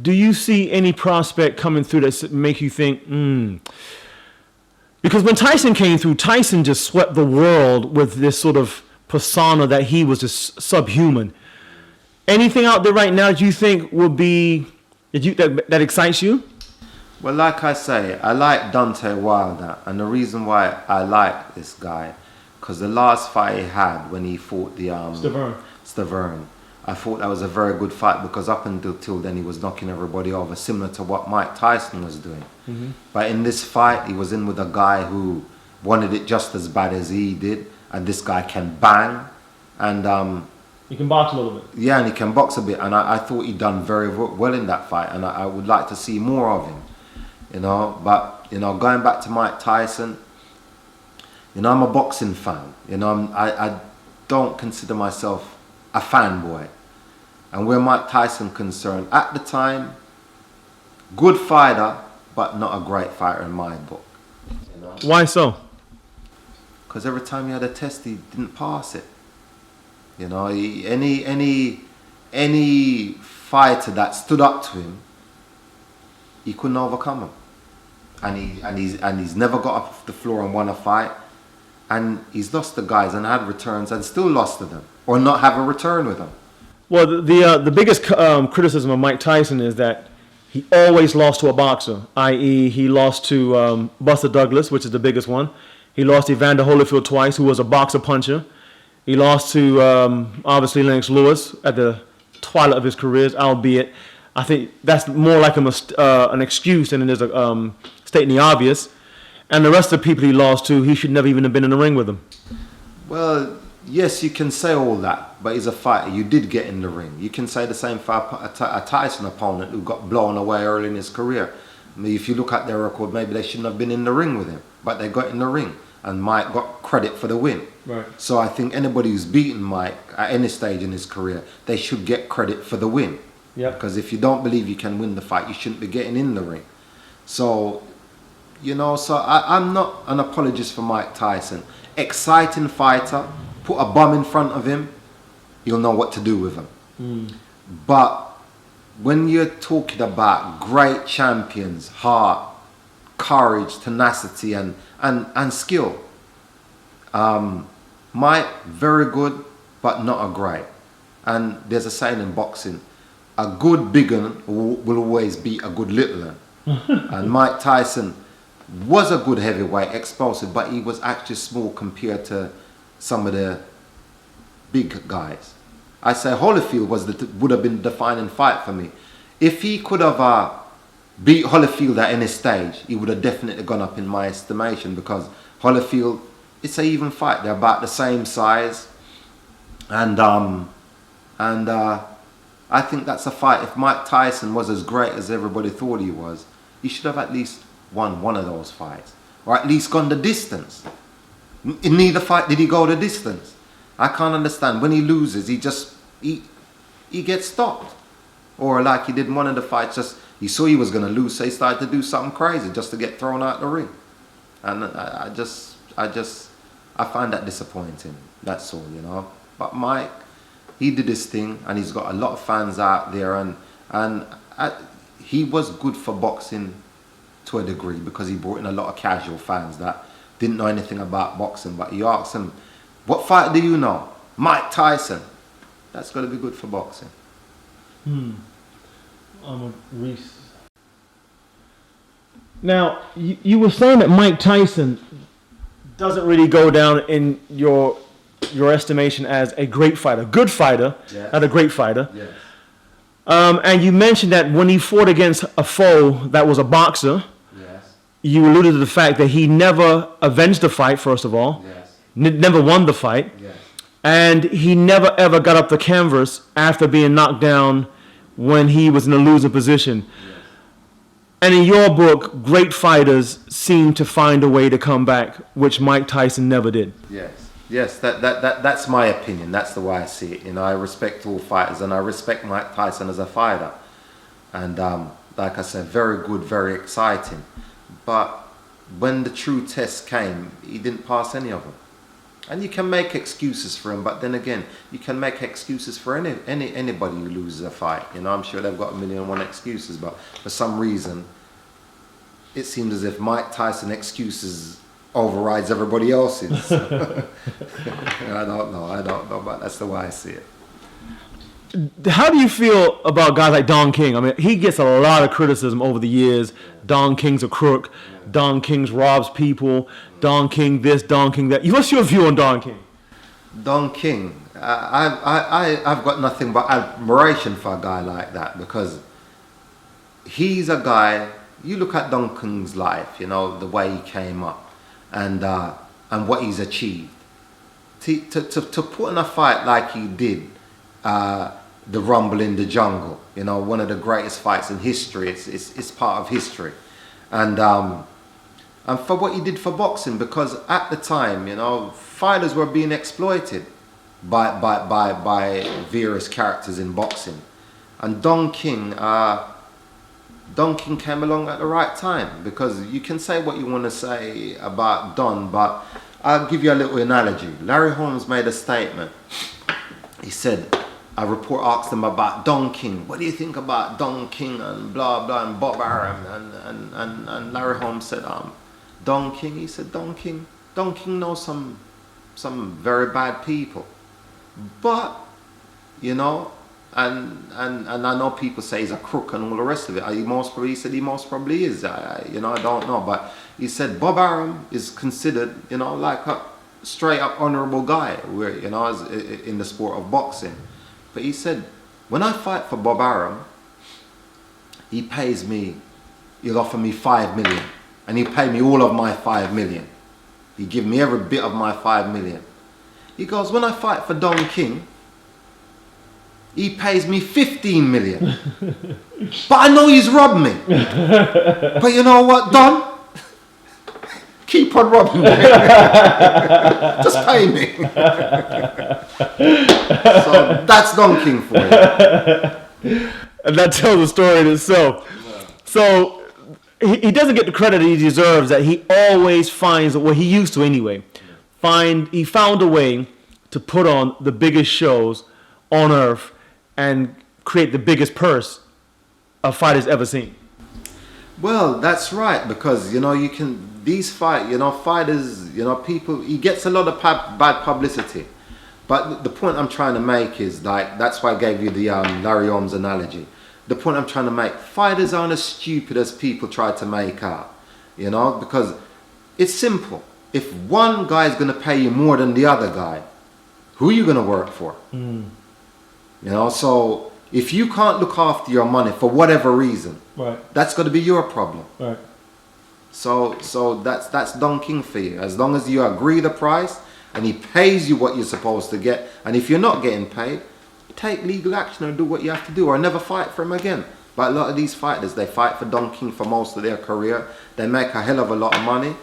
do you see any prospect coming through that make you think, Because when Tyson came through, Tyson just swept the world with this sort of persona that he was just subhuman. Anything out there right now that you think will be, that excites you? Well, like I say, I like Deontay Wilder, and the reason why I like this guy, because the last fight he had when he fought the Stavern, I thought that was a very good fight, because up until then he was knocking everybody over, similar to what Mike Tyson was doing. Mm-hmm. But in this fight, he was in with a guy who wanted it just as bad as he did, and this guy can bang, and he can box a little bit. Yeah, and he can box a bit, and I thought he done very well in that fight, and I would like to see more of him, you know. But you know, going back to Mike Tyson, you know, I'm a boxing fan. You know, I don't consider myself a fanboy. And where Mike Tyson concerned, at the time, good fighter, but not a great fighter in my book. You know? Why so? Because every time he had a test, he didn't pass it. You know, any fighter that stood up to him, he couldn't overcome him. And he's never got off the floor and won a fight. And he's lost to guys and had returns and still lost to them, or not have a return with them. Well, the biggest criticism of Mike Tyson is that he always lost to a boxer, i.e. he lost to Buster Douglas, which is the biggest one. He lost to Evander Holyfield twice, who was a boxer puncher. He lost to, obviously, Lennox Lewis at the twilight of his career, albeit I think that's more like an excuse than it is a stating the obvious. And the rest of the people he lost to, he should never even have been in the ring with them. Well, yes, you can say all that, but he's a fighter. You did get in the ring. You can say the same for a Tyson opponent who got blown away early in his career. I mean, if you look at their record, maybe they shouldn't have been in the ring with him, but they got in the ring, and Mike got credit for the win. Right. So I think anybody who's beaten Mike at any stage in his career, they should get credit for the win. Yeah. Because if you don't believe you can win the fight, you shouldn't be getting in the ring. So, you know, I'm not an apologist for Mike Tyson. Exciting fighter, put a bomb in front of him, you'll know what to do with him. But when you're talking about great champions, heart, courage, tenacity, and skill, Mike, very good, but not a great. And there's a saying in boxing, a good big un will always beat a good little un. And Mike Tyson was a good heavyweight, explosive, but he was actually small compared to some of the big guys. I say Holyfield would have been the defining fight for me. If he could have beat Holyfield at any stage, he would have definitely gone up in my estimation, because Holyfield, it's an even fight. They're about the same size, and I think that's a fight. If Mike Tyson was as great as everybody thought he was, he should have at least won one of those fights, or at least gone the distance. In neither fight did he go the distance. I can't understand. When he loses, he gets stopped, or like he did in one of the fights, just he saw he was going to lose, so he started to do something crazy just to get thrown out the ring. And I find that disappointing. That's all, you know. But Mike, he did his thing, and he's got a lot of fans out there, and he was good for boxing to a degree, because he brought in a lot of casual fans that didn't know anything about boxing. But you ask them, what fight do you know? Mike Tyson. That's got to be good for boxing. Reese. Now, you were saying that Mike Tyson doesn't really go down in your estimation as a great fighter, good fighter, yes. Not a great fighter. Yes. And you mentioned that when he fought against a foe that was a boxer, Yes. you alluded to the fact that he never avenged the fight, first of all, Yes. never won the fight, Yes. and he never ever got up the canvas after being knocked down when he was in a losing position. Yes. And in your book, great fighters seem to find a way to come back, which Mike Tyson never did. Yes. Yes, that's my opinion. That's the way I see it. You know, I respect all fighters, and I respect Mike Tyson as a fighter. And like I said, very good, very exciting. But when the true test came, he didn't pass any of them. And you can make excuses for him, but then again, you can make excuses for anybody who loses a fight. You know, I'm sure they've got 1,000,001 excuses, but for some reason, it seems as if Mike Tyson excuses overrides everybody else's. I don't know, but that's the way I see it. How do you feel about guys like Don King? I mean, he gets a lot of criticism over the years. Don King's a crook. Don King robs people. Don King this, Don King that. What's your view on Don King? Don King, I've got nothing but admiration for a guy like that, because he's a guy. You look at Don King's life, you know, the way he came up, and what he's achieved. To put in a fight like he did, the Rumble in the Jungle, you know, one of the greatest fights in history. It's part of history, and for what he did for boxing, because at the time, you know, fighters were being exploited by various characters in boxing, and Don King came along at the right time, because you can say what you want to say about Don, but I'll give you a little analogy. Larry Holmes made a statement. He said, a report asked him about Don King. What do you think about Don King and blah blah and Bob Arum, and Larry Holmes said, Don King. He said, Don King knows some very bad people, but you know, and I know people say he's a crook and all the rest of it. He said he most probably is. You know, I don't know, but he said Bob Arum is considered, you know, like a straight up honorable guy, where, you know, as in the sport of boxing. But he said, when I fight for Bob Arum, he'll offer me 5 million, and he'll pay me all of my 5 million. He give me every bit of my 5 million. He goes, when I fight for Don King, he pays me 15 million. But I know he's robbed me. But you know what, Don? Keep on robbing me. Just pay me. So that's Don King for you. And that tells the story in itself. Yeah. So he doesn't get the credit he deserves, that he always finds, well, he used to anyway, he found a way to put on the biggest shows on earth and create the biggest purse a fighter's ever seen. Well, that's right, because, you know, fighters, you know, people, he gets a lot of bad publicity. But the point I'm trying to make is, like, that's why I gave you the Larry Holmes analogy. The point I'm trying to make, fighters aren't as stupid as people try to make out, you know, because it's simple. If one guy is going to pay you more than the other guy, who are you going to work for? You know, so if you can't look after your money for whatever reason, right, that's got to be your problem. Right. So that's Don King for you. As long as you agree the price and he pays you what you're supposed to get, and if you're not getting paid, take legal action and do what you have to do, or never fight for him again. But a lot of these fighters, they fight for Don King for most of their career. They make a hell of a lot of money.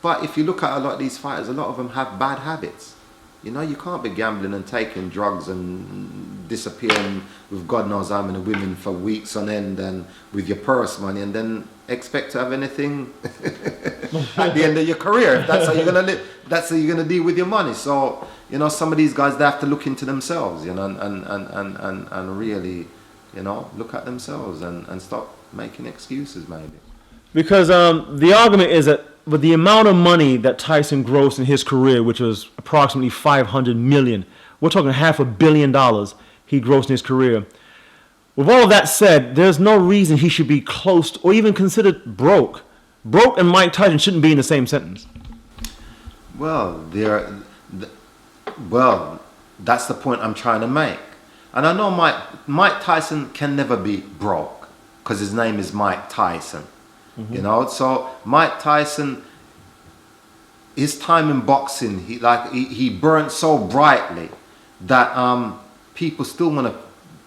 But if you look at a lot of these fighters, a lot of them have bad habits. You know, you can't be gambling and taking drugs and disappearing with God knows how many women for weeks on end, and with your purse money, and then expect to have anything at the end of your career. If that's how you're gonna live, that's how you're gonna deal with your money. So, you know, some of these guys, they have to look into themselves, you know, and really, you know, look at themselves and stop making excuses, maybe. Because the argument is that with the amount of money that Tyson grossed in his career, which was approximately $500 million, we're talking $500 million he grossed in his career. With all of that said, there's no reason he should be close to, or even considered broke. Broke and Mike Tyson shouldn't be in the same sentence. Well, that's the point I'm trying to make. And I know Mike Tyson can never be broke, because his name is Mike Tyson. Mm-hmm. You know, so Mike Tyson, his time in boxing, he burnt so brightly that people still want a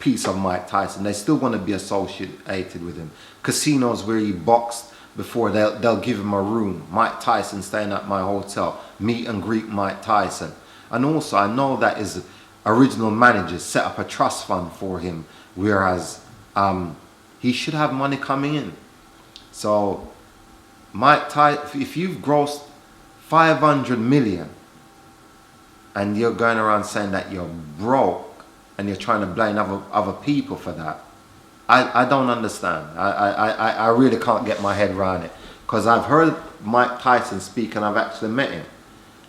piece of Mike Tyson. They still want to be associated with him. Casinos where he boxed before, they'll give him a room. Mike Tyson staying at my hotel. Meet and greet Mike Tyson. And also, I know that his original managers set up a trust fund for him, whereas he should have money coming in. So, Mike Tyson, if you've grossed 500 million, and you're going around saying that you're broke and you're trying to blame other people for that. I don't understand. I really can't get my head around it, because I've heard Mike Tyson speak and I've actually met him,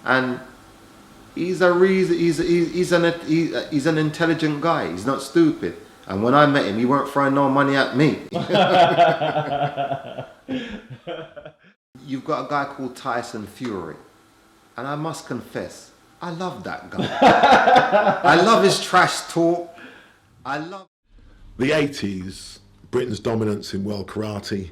and he's an intelligent guy. He's not stupid. And when I met him, he weren't throwing no money at me. You've got a guy called Tyson Fury, and I must confess, I love that guy. I love his trash talk. I love The 80s, Britain's dominance in world karate